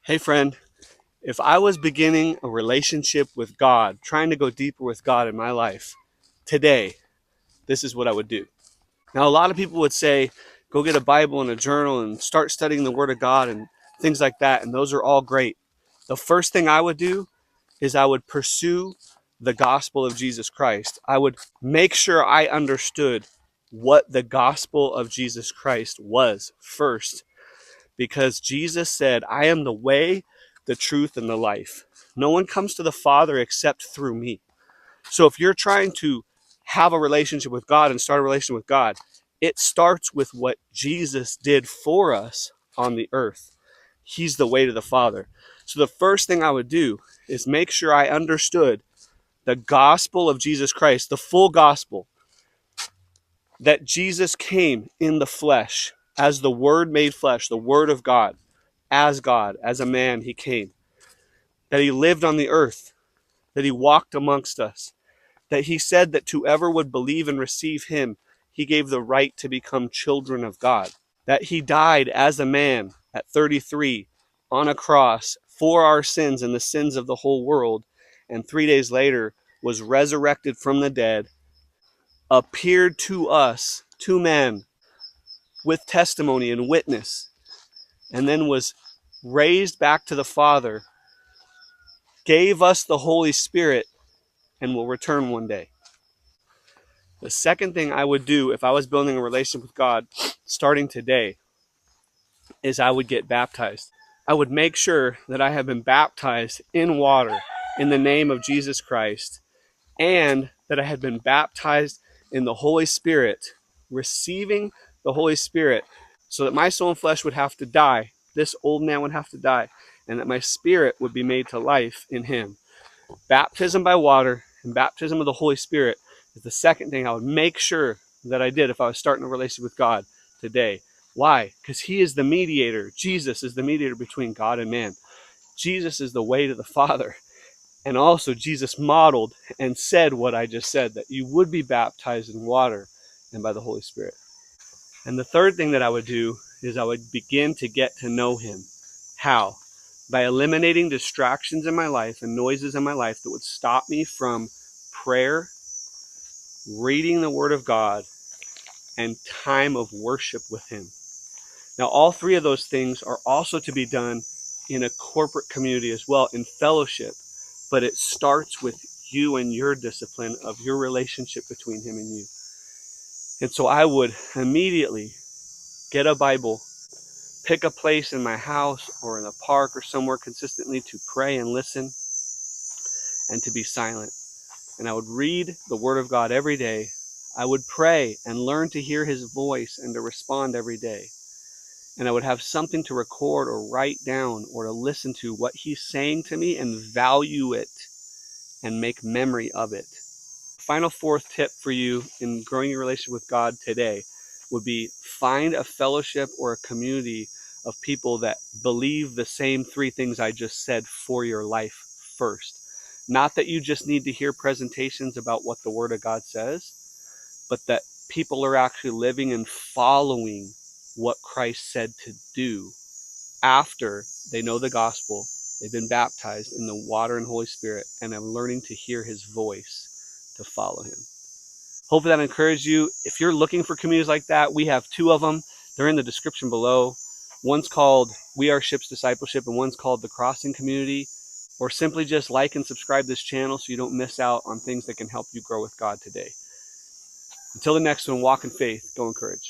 Hey friend, if I was beginning a relationship with God, trying to go deeper with God in my life today, this is what I would do. Now, a lot of people would say, go get a Bible and a journal and start studying the Word of God and things like that, and those are all great. The first thing I would do is I would pursue the gospel of Jesus Christ. I would make sure I understood what the gospel of Jesus Christ was first, because Jesus said, I am the way, the truth, and the life. No one comes to the Father except through me. So if you're trying to have a relationship with God and start a relationship with God, it starts with what Jesus did for us on the earth. He's the way to the Father. So the first thing I would do is make sure I understood the gospel of Jesus Christ, the full gospel, that Jesus came in the flesh as the Word made flesh, the Word of God, as a man, he came. That he lived on the earth, that he walked amongst us, that he said that whoever would believe and receive him, he gave the right to become children of God. That he died as a man at 33 on a cross for our sins and the sins of the whole world, and 3 days later was resurrected from the dead, appeared to us, to men, with testimony and witness, and then was raised back to the Father, gave us the Holy Spirit, and will return one day. The second thing I would do if I was building a relationship with God starting today is I would get baptized. I would make sure that I have been baptized in water in the name of Jesus Christ, and that I had been baptized in the Holy Spirit, receiving the Holy Spirit, so that my soul and flesh would have to die. This old man would have to die, and that my spirit would be made to life in him. Baptism by water and baptism of the Holy Spirit is the second thing I would make sure that I did if I was starting a relationship with God today. Why? Because he is the mediator. Jesus is the mediator between God and man. Jesus is the way to the Father. And also Jesus modeled and said what I just said, that you would be baptized in water and by the Holy Spirit. And the third thing that I would do is I would begin to get to know him. How? By eliminating distractions in my life and noises in my life that would stop me from prayer, reading the Word of God, and time of worship with him. Now, all three of those things are also to be done in a corporate community as well, in fellowship. But it starts with you and your discipline of your relationship between him and you. And so I would immediately get a Bible, pick a place in my house or in a park or somewhere consistently to pray and listen and to be silent. And I would read the Word of God every day. I would pray and learn to hear his voice and to respond every day. And I would have something to record or write down or to listen to what he's saying to me and value it and make memory of it. Final fourth tip for you in growing your relationship with God today would be find a fellowship or a community of people that believe the same three things I just said for your life first. Not that you just need to hear presentations about what the Word of God says, but that people are actually living and following what Christ said to do after they know the gospel, they've been baptized in the water and Holy Spirit, and are learning to hear his voice to follow him. Hopefully that encouraged you. If you're looking for communities like that, we have two of them. They're in the description below. One's called We Are Ships Discipleship, and one's called The Crossing Community. Or simply just like and subscribe this channel so you don't miss out on things that can help you grow with God today. Until the next one, walk in faith, go encourage.